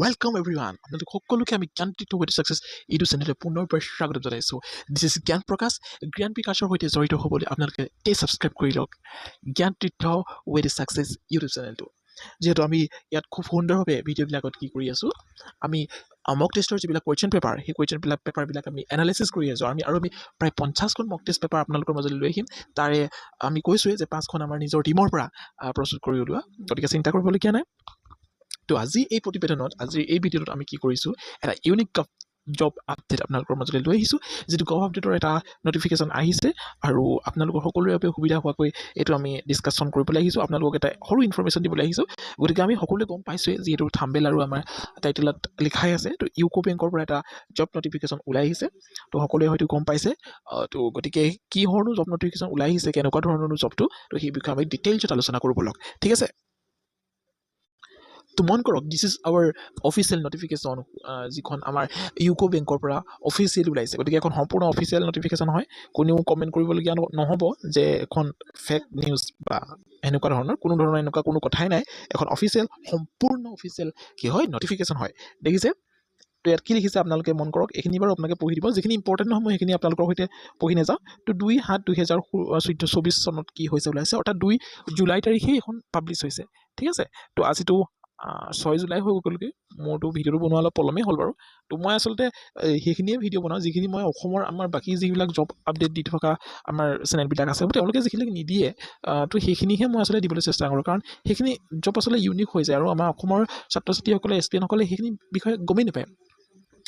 Welcome everyone. আপোনালোক সকলোকে আমি জ্ঞান তীৰ্থ ৱেড ছাকচেছ এইটো চেনেললৈ পুনৰবাৰ স্বাগতম জনাইছোঁ। দিছ ইজ জ্ঞান প্ৰকাশ। জ্ঞান বিকাশৰ সৈতে জড়িত হ'বলৈ আপোনালোকে ছাবস্ক্ৰাইব কৰি লওক জ্ঞান তীৰ্থ ৱেড ছাকচেছ ইউটিউব চেনেলটো। যিহেতু আমি ইয়াত খুব সুন্দৰভাৱে ভিডিঅ'বিলাকত কি কৰি আছোঁ, আমি মক টেষ্টৰ যিবিলাক কুৱেশ্যন পেপাৰ, সেই কুৱেশ্যন পেপাৰবিলাক আমি এনালাইচিছ কৰি আছোঁ। আমি প্ৰায় 50খন মক টেষ্ট পেপাৰ আপোনালোকৰ মাজলৈ লৈ আহিম। তাৰে আমি কৈছোঁৱে যে 5খন আমাৰ নিজৰ টীমৰ পৰা প্ৰস্তুত কৰি উলিওৱা, গতিকে চিন্তা কৰিবলগীয়া নাই। তো আজি এই প্ৰতিবেদনত, আজিৰ এই ভিডিঅ'টোত আমি কি কৰিছোঁ, এটা ইউনিক জব আপডেট আপোনালোকৰ মাজলৈ লৈ আহিছোঁ। যিটো জব আপডেটৰ এটা নটিফিকেশ্যন আহিছে আৰু আপোনালোকৰ সকলোৰে বাবে সুবিধা হোৱাকৈ এইটো আমি ডিছকাশ্যন কৰিবলৈ আহিছোঁ, আপোনালোকক এটা সৰু ইনফৰ্মেশ্যন দিবলৈ আহিছোঁ। গতিকে আমি সকলোৱে গম পাইছোঁৱে, যিহেতু থাম্বেল আৰু আমাৰ টাইটেলত লিখাই আছে, তো ইউকো বেংকৰ পৰা এটা জব নটিফিকেশ্যন ওলাই আহিছে। তো সকলোৱে হয়তো গম পাইছে। তো গতিকে কি ধৰণৰ জব নটিফিকেশ্যন ওলাই আহিছে, কেনেকুৱা ধৰণৰ জবটো, তো সেই বিষয়ে আমি ডিটেইলছত আলোচনা কৰোঁ ব'লক, ঠিক আছে। তো মন কৰক, this is our official notification, যিখন আমাৰ ইউকো বেংকৰ পৰা অফিচিয়েলি ওলাইছে। গতিকে এখন সম্পূৰ্ণ অফিচিয়েল নটিফিকেশ্যন হয়। কোনেও কমেণ্ট কৰিবলগীয়া নহ'ব যে এখন ফেক নিউজ বা এনেকুৱা ধৰণৰ এনেকুৱা কোনো কথাই নাই। এখন অফিচিয়েল, সম্পূৰ্ণ অফিচিয়েল কি হয়, নটিফিকেশ্যন হয়। দেখিছে? তো ইয়াত কি লিখিছে আপোনালোকে মন কৰক। এইখিনি বাৰু আপোনালোকে পঢ়ি দিব, যিখিনি ইম্পৰ্টেণ্ট নহয় মই সেইখিনি আপোনালোকৰ সৈতে পঢ়ি নাযাওঁ। তো 2/7/2024 চনত কি হৈছে ওলাইছে, অৰ্থাৎ 2 জুলাই তাৰিখেই এখন পাব্লিছ হৈছে, ঠিক আছে। তো আজিতো 6 জুলাই হৈ গ'লগৈ। মোৰতো ভিডিঅ'টো বনোৱা অলপ পলমেই হ'ল বাৰু। তো মই আচলতে সেইখিনিয়ে ভিডিঅ' বনাওঁ যিখিনি মই অসমৰ আমাৰ বাকী যিবিলাক জব আপডেট দি থকা আমাৰ চেনেলবিলাক আছে, তেওঁলোকে যিখিনি নিদিয়ে, তো সেইখিনিহে মই আচলতে দিবলৈ চেষ্টা কৰোঁ। কাৰণ সেইখিনি জব আচলতে ইউনিক হৈ যায় আৰু আমাৰ অসমৰ ছাত্ৰ ছাত্ৰীসকলে, এছপিএনসকলে সেইখিনি বিষয়ে গমেই নাপায়।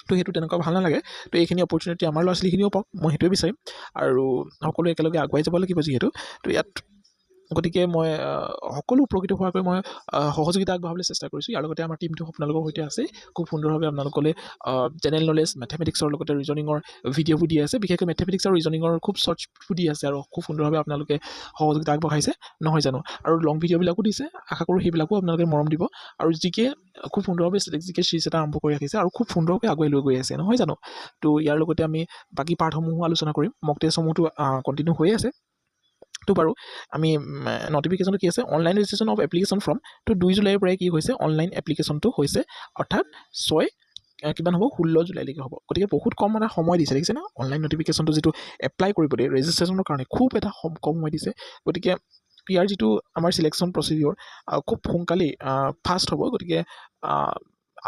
তো সেইটো তেনেকুৱা ভাল নালাগে। তো এইখিনি অপৰচুনিটি আমাৰ ল'ৰা ছোৱালীখিনিও পাওক, মই সেইটোৱে বিচাৰিম। আৰু সকলোৱে একেলগে আগুৱাই যাব লাগিব যিহেতু। তো ইয়াত গতিকে মই সকলো উপকৃত হোৱাকৈ মই সহযোগিতা আগবঢ়াবলৈ চেষ্টা কৰিছোঁ। ইয়াৰ লগতে আমাৰ টীমটো আপোনালোকৰ সৈতে আছে। খুব সুন্দৰভাৱে আপোনালোকলৈ জেনেৰেল নলেজ, মেথমেটিক্সৰ লগতে ৰিজনিঙৰ ভিডিঅ'বোৰ দি আছে। বিশেষকৈ মেথমেটিক্স আৰু ৰিজনিঙৰ খুব শ্বৰ্টছবোৰ দি আছে আৰু খুব সুন্দৰভাৱে আপোনালোকে সহযোগিতা আগবঢ়াইছে, নহয় জানো। আৰু লং ভিডিঅ'বিলাকো দিছে, আশা কৰোঁ সেইবিলাকো আপোনালোকে মৰম দিব। আৰু জিকে খুব সুন্দৰভাৱে জিকে চিৰিজ এটা আৰম্ভ কৰি ৰাখিছে আৰু খুব সুন্দৰকৈ আগুৱাই লৈ গৈ আছে, নহয় জানো। তো ইয়াৰ লগতে আমি বাকী পাৰ্টসমূহো আলোচনা কৰিম। মক টেষ্টসমূহতো কণ্টিনিউ হৈ আছে। তো বাৰু আমি নটিফিকেশ্যনটো কি আছে, online registration of application from. তো 2 জুলাইৰ পৰাই কি হৈছে, অনলাইন এপ্লিকেশ্যনটো হৈছে, অৰ্থাৎ 16 জুলাইলৈকে হ'ব। গতিকে বহুত কম এটা সময় দিছে, দেখিছে না। অনলাইন নটিফিকেশ্যনটো যিটো এপ্লাই কৰিব দিয়ে ৰেজিষ্ট্ৰেশ্যনৰ কাৰণে, খুব এটা কম সময় দিছে। গতিকে ইয়াৰ যিটো আমাৰ চিলেকশ্যন প্ৰচিডিঅ'ৰ খুব সোনকালেই ফাষ্ট হ'ব। গতিকে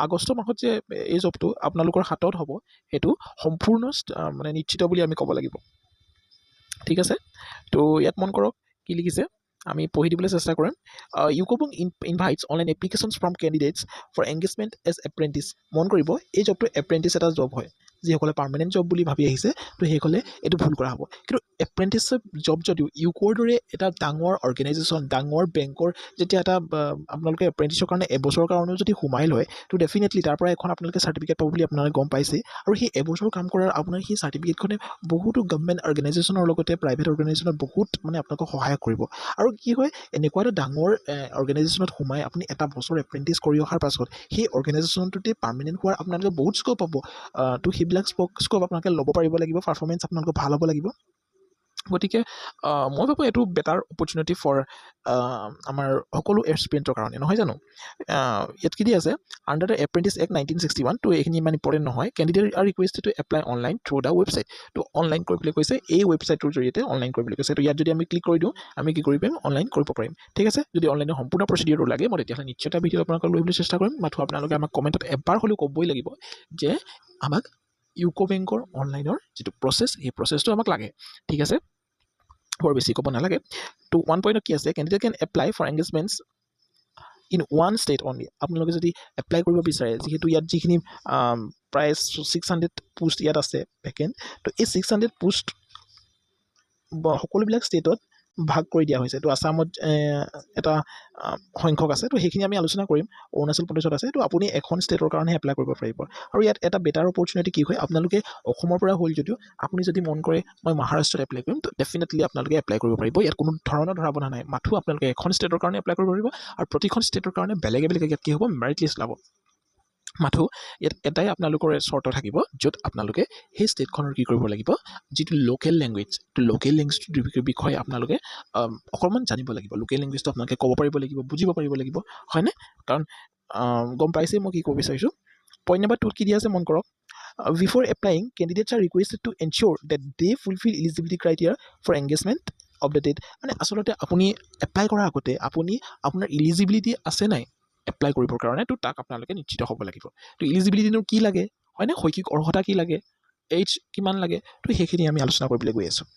আগষ্ট মাহত যে এই জবটো আপোনালোকৰ হাতত হ'ব, সেইটো সম্পূৰ্ণ মানে নিশ্চিত বুলি আমি ক'ব লাগিব, ঠিক আছে। তো ইয়াত মন কৰক কি লিখিছে, আমি পঢ়ি দিবলৈ চেষ্টা কৰিম। UCO bank invites online applications from candidates for engagement as apprentice. মন কৰিব, এই জবটো এপ্ৰেণ্টিছ এটা জব হয়। যিসকলে পাৰ্মানেণ্ট জব বুলি ভাবি আহিছে, তো সেইসকলে এইটো ভুল কৰা হ'ব। কিন্তু এপ্ৰেণ্টিছশ্বিপ জব যদিও ইউকোৰ দৰে এটা ডাঙৰ অৰ্গেনাইজেশ্যন, ডাঙৰ বেংকৰ যেতিয়া এটা আপোনালোকে এপ্ৰেণ্টিছৰ কাৰণে এবছৰৰ কাৰণেও যদি সোমাই লয়, তো ডেফিনেটলি তাৰ পৰা এখন আপোনালোকে চাৰ্টিফিকেট পাব বুলি আপোনালোকে গম পাইছেই। আৰু সেই এবছৰ কাম কৰাৰ আপোনাৰ সেই চাৰ্টিফিকেটখনে বহুতো গভৰ্ণমেণ্ট অৰ্গেনাইজেশ্যনৰ লগতে প্ৰাইভেট অৰ্গেনাইজেশ্যনত বহুত মানে আপোনালোকক সহায় কৰিব। আৰু কি হয়, এনেকুৱা এটা ডাঙৰ অৰ্গেনাইজেশ্যনত সোমাই আপুনি এটা বছৰ এপ্ৰেণ্টিছ কৰি অহাৰ পাছত সেই অৰ্গেনাইজেশ্যনটোতে পাৰ্মানেণ্ট হোৱাৰ আপোনালোকে বহুত স্ক'প পাব। তো সেইবিলাক স্ক'প আপোনালোকে ল'ব পাৰিব লাগিব, পাৰফৰ্মেঞ্চ আপোনালোকৰ ভাল হ'ব লাগিব। গতিকে মই ভাবোঁ এইটো বেটাৰ অপৰচুনিটি ফৰ আমাৰ সকলো এছপিৰেণ্টৰ কাৰণে, নহয় জানো। ইয়াত কি দি আছে, আণ্ডাৰ দ্য এপ্ৰেণ্টিছ এক্ট 1961। তো এইখিনি ইমান ইম্পৰ্টেণ্ট নহয়। Candidate R requested two apply online through the website. তো অনলাইন কৰিবলৈ কৈছে, এই ৱেবছাইটটোৰ জৰিয়তে অনলাইন কৰিবলৈ কৈছে। তো ইয়াত যদি আমি ক্লিক কৰি দিওঁ, আমি কি কৰিব পাৰিম, অনলাইন কৰিব পাৰিম, ঠিক আছে। যদি অনলাইনৰ সম্পূৰ্ণ প্ৰচিডিঅ'টো লাগে, মই তেতিয়াহ'লে নিশ্চয় এটা ভিডিঅ' আপোনালোকক লৈ আহিবলৈ চেষ্টা কৰিম। মাথো আপোনালোকে আমাক কমেণ্টত এবাৰ হ'লেও ক'বই লাগিব যে আমাক ইউকো বেংকৰ অনলাইনৰ যিটো প্ৰচেছ, সেই প্ৰচেছটো আমাক লাগে, ঠিক আছে। বৰ বেছি ক'ব নালাগে। তো 1 পইণ্টত কি আছে, candidate can apply for engagements in one state only. আপোনালোকে যদি এপ্লাই কৰিব বিচাৰে, যিহেতু ইয়াত যিখিনি প্ৰায় 600 পোষ্ট ইয়াত আছে ভেকেণ্ট, তো এই 600 পোষ্ট সকলোবিলাক ষ্টেটত ভাগ কৰি দিয়া হৈছে। তো আছামত এটা সংখ্যক আছে, তো সেইখিনি আমি আলোচনা কৰিম। অৰুণাচল প্ৰদেশত আছে, তো আপুনি এখন ষ্টেটৰ কাৰণে এপ্লাই কৰিব পাৰিব। আৰু ইয়াত এটা বেটাৰ অপৰচুনিটি কি হয়, আপোনালোকে অসমৰ পৰা হ'ল যদিও আপুনি যদি মন কৰে মই মহাৰাষ্ট্ৰত এপ্লাই কৰিম, তো ডেফিনেটলি আপোনালোকে এপ্লাই কৰিব পাৰিব। ইয়াত কোনো ধৰণৰ ধৰা বন্ধা নাই। মাথো আপোনালোকে এখন ষ্টেটৰ কাৰণে এপ্লাই কৰিব পাৰিব, আৰু প্ৰতিখন ষ্টেটৰ কাৰণে বেলেগে ইয়াত কি হ'ব, মেৰিট লিষ্ট ওলাব। মাথো ইয়াত এটাই আপোনালোকৰ চৰ্ত থাকিব, য'ত আপোনালোকে সেই ষ্টেটখনৰ কি কৰিব লাগিব, যিটো লোকেল লেংগুৱেজ, লোকেল লেংগুৱেজটোৰ বিষয়ে আপোনালোকে অকণমান জানিব লাগিব। লোকেল লেংগুৱেজটো আপোনালোকে ক'ব পাৰিব লাগিব, বুজিব পাৰিব লাগিব, হয়নে। কাৰণ গম পাইছে মই কি ক'ব বিচাৰিছোঁ পইণ্ট নম্বৰ 2 কি দিয়া আছে মন কৰক before applying candidates are requested to ensure that they fulfill eligibility criteria for engagement of the date মানে আচলতে আপুনি এপ্লাই কৰাৰ আগতে আপুনি আপোনাৰ ইলিজিবিলিটি আছে নাই এপ্লাই কৰিবৰ কাৰণে তো তাক আপোনালোকে নিশ্চিত হ'ব লাগিব তো ইলিজিবিলিটিনো কি লাগে হয়নে শৈক্ষিক অৰ্হতা কি লাগে এইজ কিমান লাগে তো সেইখিনি আমি আলোচনা কৰিবলৈ গৈ আছোঁ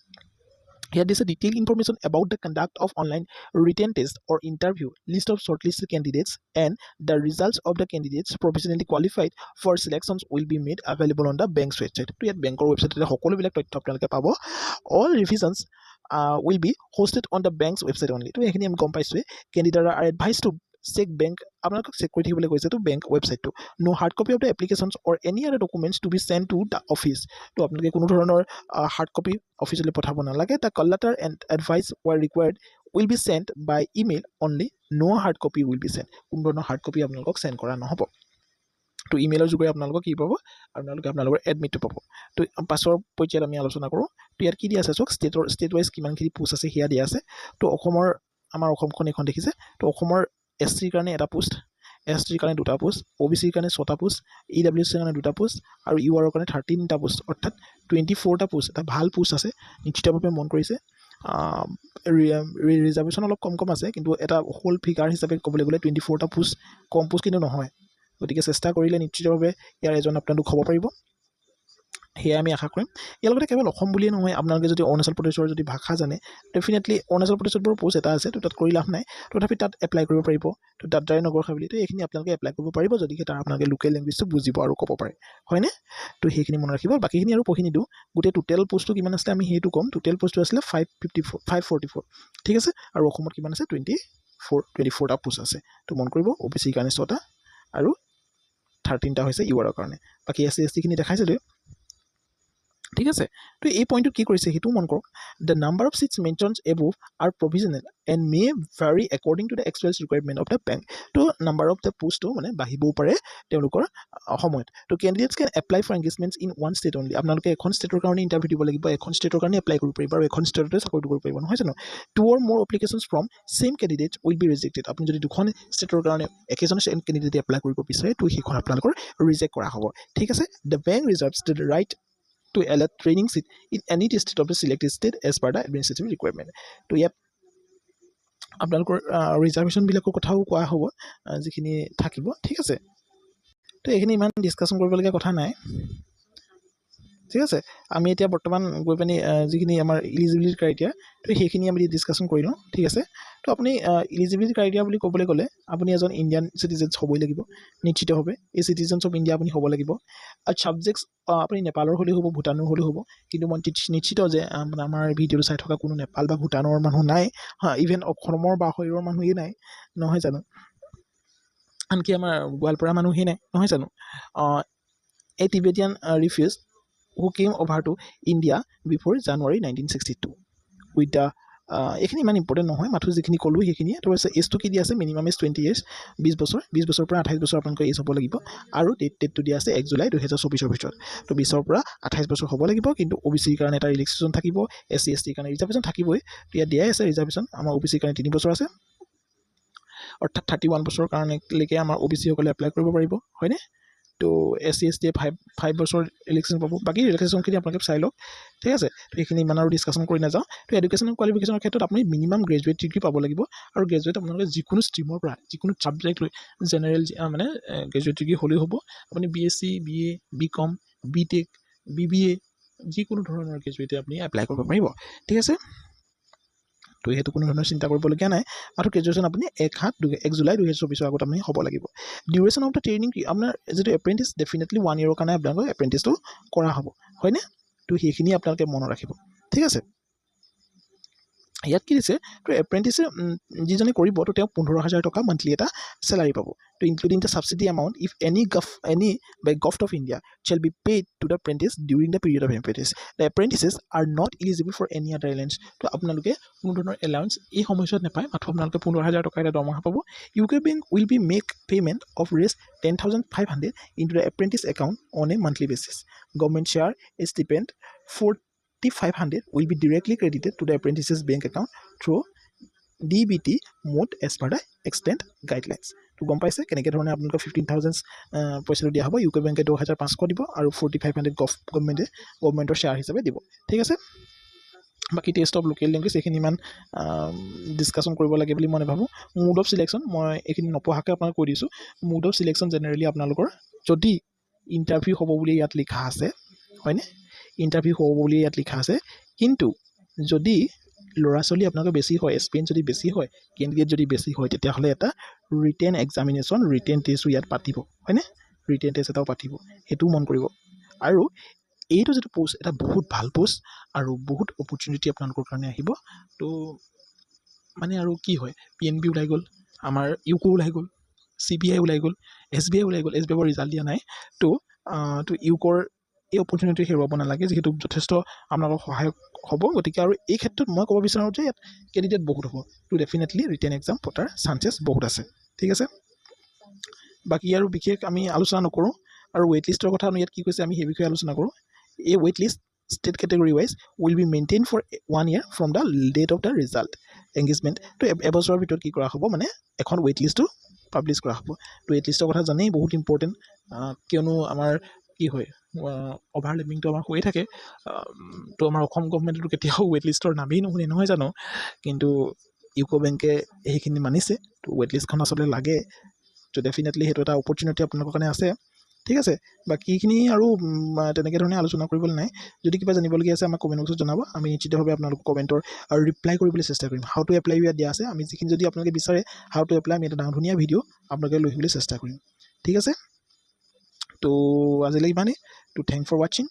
Here is a detailed information about the conduct of online written test or interview, list of shortlisted candidates, and the results of the candidates provisionally qualified for selections will be made available on the bank's website. To yet banker website সকলোবিলাক তথ্য আপোনালোকে পাব all revisions will be hosted on the bank's website only. তো এইখিনি আমি গম পাইছোঁ candidate are advised to check bank আপোনালোকক চেক কৰি থাকিবলৈ কৈছে তো বেংক ৱেবছাইটটো no hard copy of the applications or any other documents to be send to the office তো আপোনালোকে কোনো ধৰণৰ হাৰ্ড কপি অফিচলৈ পঠাব নালাগে the call letter and advice where required will be send by email only no hard copy will be send কোনো ধৰণৰ hard copy আপোনালোকক চেণ্ড কৰা নহ'ব তো ইমেইলৰ যোগেৰে আপোনালোকক কি পাব আপোনালোকে আপোনালোকৰ এডমিটটো পাব তো পাছৰ পৰ্যায়ত আমি আলোচনা কৰোঁ তো ইয়াত কি দিয়া আছে চাওক ষ্টেট ৱাইজ কিমানখিনি পোষ্ট আছে সেয়া দিয়া আছে তো অসমৰ আমাৰ অসমখন এখন দেখিছে তো অসমৰ এছ চিৰ কাৰণে এটা পোষ্ট এছ টিৰ কাৰণে দুটা পোষ্ট অ' বি চিৰ কাৰণে 6টা পোষ্ট ই ডাব্লিউ চিৰ কাৰণে 2টা পোষ্ট আৰু ইউ আৰৰ কাৰণে 13টা পোষ্ট অৰ্থাৎ 24টা পোষ্ট এটা ভাল পোষ্ট আছে নিশ্চিতভাৱে মন কৰিছে ৰিজাৰ্ভেশ্যন অলপ কম আছে কিন্তু এটা হোল ফিগাৰ হিচাপে ক'বলৈ গ'লে 24টা পোষ্ট কম পোষ্ট কিন্তু নহয় গতিকে চেষ্টা কৰিলে নিশ্চিতভাৱে ইয়াৰ এজন আপোনালোক হ'ব পাৰিব সেয়া আমি আশা কৰিম ইয়াৰ লগতে কেৱল অসম বুলিয়ে নহয় আপোনালোকে যদি অৰুণাচল প্ৰদেশৰ যদি ভাষা জানে ডেফিনেটলি অৰুণাচল প্ৰদেশত বাৰু পোষ্ট এটা আছে তো তাত কৰি লাভ নাই তথাপি তাত এপ্লাই কৰিব পাৰিব তো দাদৰাই নগৰ হাভেলী তো এইখিনি আপোনালোকে এপ্লাই কৰিব পাৰিব যদিহে তাৰ আপোনালোকে লোকেল লেংগুৱেজটো বুজিব আৰু ক'ব পাৰে হয়নে তো সেইখিনি মনত ৰাখিব বাকীখিনি আৰু পঢ়ি নিদিওঁ গোটেই টোটেল পোষ্টটো কিমান আছিলে আমি সেইটো ক'ম টোটেল পোষ্টটো আছিলে 544 ঠিক আছে আৰু অসমত কিমান আছে 24টা পোষ্ট আছে তো মন কৰিব অ' বি চিৰ কাৰণে 6টা আৰু 13টা হৈছে ইউ আৰৰ কাৰণে বাকী এছ চি এছ টিখিনি দেখাইছিলোঁ ঠিক আছে তো এই পইণ্টটো কি কৰিছে সেইটো মন কৰক the number of seats mentions above are provisional and may vary according to the experience requirement of the bank তো নাম্বাৰ অফ দ্য পোষ্টটো মানে বাঢ়িবও পাৰে তেওঁলোকৰ সময়ত তো candidates can apply for engagements in one state only আপোনালোকে এখন ষ্টেটৰ কাৰণে ইণ্টাৰভিউ দিব লাগিব এখন ষ্টেটৰ কাৰণে এপ্লাই কৰিব পাৰিব আৰু এখন ষ্টেটতে চাকৰিটো কৰিব পাৰিব নহয় জানো টু অৰ মোৰ applications from same candidates will be rejected আপুনি যদি দুখন ষ্টেটৰ কাৰণে একেজন কেণ্ডিডেটে এপ্লাই কৰিব বিচাৰে তো সেইখন আপোনালোকৰ ৰিজেক্ট কৰা হ'ব ঠিক আছে the bank reserves the right to allot training seat in any state of the selected state as per the administrative requirement. তো ইয়াত আপোনালোকৰ ৰিজাৰ্ভেশ্যনবিলাকৰ কথাও কোৱা হ'ব যিখিনি থাকিব ঠিক আছে তো এইখিনি ইমান ডিছকাশ্যন কৰিবলগীয়া কথা নাই ঠিক আছে আমি এতিয়া বৰ্তমান গৈ পিনি যিখিনি আমাৰ ইলিজিবিলিটি ক্ৰাইটেৰিয়া তো সেইখিনি আমি ডিছকাশ্যন কৰি লওঁ ঠিক আছে তো আপুনি ইলিজিবিলিটি ক্ৰাইটেৰিয়া বুলি ক'বলৈ গ'লে আপুনি এজন ইণ্ডিয়ান চিটিজেনছ হ'বই লাগিব নিশ্চিতভাৱে এই চিটিজেনছ অফ ইণ্ডিয়া আপুনি হ'ব লাগিব আৰু ছাবজেক্টছ আপুনি নেপালৰ হ'লেও হ'ব ভূটানৰ হ'লেও হ'ব কিন্তু মই নিশ্চিত যে আমাৰ ভিডিঅ'টো চাই থকা কোনো নেপাল বা ভূটানৰ মানুহ নাই ইভেন অসমৰ বা শৰীৰৰ মানুহেই নাই নহয় জানো আনকি আমাৰ গোৱালপাৰা মানুহেই নাই নহয় জানো a Tibetan refugee who came over to India before January 1962 with the এইখিনি ইমান ইম্পৰ্টেণ্ট নহয় মাথো যিখিনি ক'লোঁ সেইখিনিয়ে তো এজটো কি দিয়া আছে মিনিমাম এজ 20 years 20 বছৰ পৰা 28 বছৰ আপোনালোকৰ এজ হ'ব লাগিব আৰু ডেটটো দিয়া আছে 1 জুলাই 2024 ভিতৰত তো 20 পৰা 28 বছৰ হ'ব লাগিব কিন্তু অ' বি চিৰ কাৰণে এটা ৰিলেক্সেশ্যন থাকিব এছ চি এছ টিৰ কাৰণে ৰিজাৰ্ভেশ্যন থাকিবই তো ইয়াত দিয়াই আছে ৰিজাৰ্ভেশ্যন আমাৰ অ' বি চিৰ কাৰণে 3 বছৰ আছে অৰ্থাৎ 31 বছৰৰ কাৰণেলৈকে আমাৰ অ' বি চিসকলে এপ্লাই কৰিব পাৰিব হয়নে তো এছ চি এছ টিয়ে 5 বছৰ ৰিলেক্সেশ্যন পাব বাকী ৰিলেক্সেশ্যনখিনি আপোনালোকে চাই লওক ঠিক আছে তো সেইখিনি ইমান আৰু ডিছকাশ্যন কৰি নাযাওঁ তো এডুকেশ্যন কোৱালিফিকেশ্যনৰ ক্ষেত্ৰত আপুনি মিনিমাম গ্ৰেজুৱেট ডিগ্ৰী পাব লাগিব আৰু গ্ৰেজুৱেট আপোনালোকে যিকোনো ষ্ট্ৰীমৰ পৰা যিকোনো ছাবজেক্ট লৈ জেনেৰেল মানে গ্ৰেজুৱেট ডিগ্ৰী হ'লেও হ'ব আপুনি B S C B A B com B tech B B A যিকোনো ধৰণৰ গ্ৰেজুৱেটে আপুনি এপ্লাই কৰিব পাৰিব ঠিক আছে তো সেইটো কোনো ধৰণৰ চিন্তা কৰিবলগীয়া নাই মাত্ৰ গ্ৰেজুৱেশ্যন আপুনি 1 জুলাই 2024 আগত আপুনি হ'ব লাগিব ডিউৰেশ্যন অফ দ্য ট্ৰেইনিং আপোনাৰ যিটো এপ্ৰেণ্টিছ ডেফিনেটলি 1 year কাৰণে আপোনালোকৰ এপ্ৰেণ্টিছটো কৰা হ'ব হয়নে তো সেইখিনি আপোনালোকে মনত ৰাখিব ঠিক আছে ইয়াত কি দিছে তো এপ্ৰেণ্টিছে যিজনে কৰিব তো তেওঁ 15,000 টকা মান্থলি এটা চেলাৰী পাব তো including the subsidy amount if any by government of India shall be paid to the apprentice during the period of apprentice the apprentices are not eligible for any other allowance তো আপোনালোকে কোনো ধৰণৰ allowance এই সময়ছোৱাত নাপায় মাত্ৰ আপোনালোকে 15,000 টকা এটা দৰমহা পাব UCO bank will be make payment of rest 10,500 into the apprentice account on a monthly basis government share a stipend 4,500 will be directly credited to the apprentice's bank account through DBT mode as per the extant guidelines. তো গম পাইছে কেনেকৈ ধৰণে আপোনালোকৰ 15,000 পইচাটো দিয়া হ'ব। UCO বেংকে 2,500 দিব আৰু 4,500 গভৰ্ণমেণ্টৰ শ্বেয়াৰ হিচাপে দিব। ঠিক আছে। বাকী টেষ্ট অফ লোকেল লেংগুৱেজ এইখিনি ইমান ডিছকাশ্যন কৰিব লাগে বুলি মই নাভাবোঁ। মুড অফ চিলেকশ্যন মই এইখিনি নপঢ়াকৈ আপোনাক কৈ দিছোঁ। মুড অফ চিলেকশ্যন জেনেৰেলি আপোনালোকৰ যদি ইণ্টাৰভিউ হ'ব বুলি ইয়াত লিখা আছে, হয়নে? ইণ্টাৰভিউ হ'ব বুলি ইয়াত লিখা আছে, কিন্তু যদি ল'ৰা ছোৱালী আপোনালোকৰ বেছি হয়, এক্সপিৰিয়েঞ্চ যদি বেছি হয়, কেণ্ডিডেট যদি বেছি হয়, তেতিয়াহ'লে এটা ৰিটেন এক্সামিনেশ্যন, ৰিটেন টেষ্টো ইয়াত পাতিব, হয়নে? ৰিটেন টেষ্ট এটাও পাতিব, সেইটোও মন কৰিব। আৰু এইটো যিটো পষ্ট, এটা বহুত ভাল পষ্ট আৰু বহুত অপৰচুনিটি আপোনালোকৰ কাৰণে আহিব। তো মানে আৰু কি হয়, PNB ওলাই গ'ল, আমাৰ ইউকো ওলাই গ'ল, CBI ওলাই গ'ল, SBI ওলাই গ'ল। SBI ৰিজাল্ট দিয়া নাই। তো ইউকোৰ এই অপৰচুনিটি হেৰুৱাব নালাগে, যিহেতু যথেষ্ট আপোনালোকৰ সহায়ক হ'ব। গতিকে আৰু এই ক্ষেত্ৰত মই ক'ব বিচাৰোঁ যে ইয়াত কেণ্ডিডেট বহুত হ'ব। তো ডেফিনেটলি ৰিটেন এক্সাম পতাৰ চান্সেছ বহুত আছে। ঠিক আছে। বাকী আৰু বিশেষ আমি আলোচনা নকৰোঁ। আৰু ৱেইট লিষ্টৰ কথা ইয়াত কি কৈছে আমি সেই বিষয়ে আলোচনা কৰোঁ। এই wait list state category wise will be maintain for 1 year from the date of the result engagement. তো এবছৰৰ ভিতৰত কি কৰা হ'ব, মানে এখন ৱেইট লিষ্টটো পাব্লিছ কৰা হ'ব। তো ৱেইট লিষ্টৰ কথা জানেই, বহুত ইম্পৰ্টেণ্ট। কিয়নো আমাৰ কি হয়, অভাৰলেপিংটো আমাৰ হৈয়ে থাকে। তো আমাৰ অসম গভমেণ্টেতো কেতিয়াও ৱেইট লিষ্টৰ নামেই নুশুনে, নহয় জানো? কিন্তু ইউকো বেংকে সেইখিনি মানিছে। তো ৱেইট লিষ্টখন আচলতে লাগে। তো ডেফিনেটলি সেইটো এটা অপৰচুনিটি আপোনালোকৰ কাৰণে আছে। ঠিক আছে। বাকীখিনি আৰু তেনেকৈ ধৰণে আলোচনা কৰিবলৈ নাই। যদি কিবা জানিবলগীয়া আছে আমাক কমেণ্ট বক্সত জনাব। আমি নিশ্চিতভাৱে আপোনালোকক কমেণ্টৰ আৰু ৰিপ্লাই কৰিবলৈ চেষ্টা কৰিম। হাউ টু এপ্লাই ইয়াত দিয়া আছে। আমি যিখিনি যদি আপোনালোকে বিচাৰে হাউ টু এপ্লাই, আমি এটা ডাঙৰ ধুনীয়া ভিডিঅ' আপোনালোকে লৈ আহিবলৈ চেষ্টা কৰিম। ঠিক আছে। তো আজিলৈ ইমানেই। তো থেংক ফৰ ৱাচিং।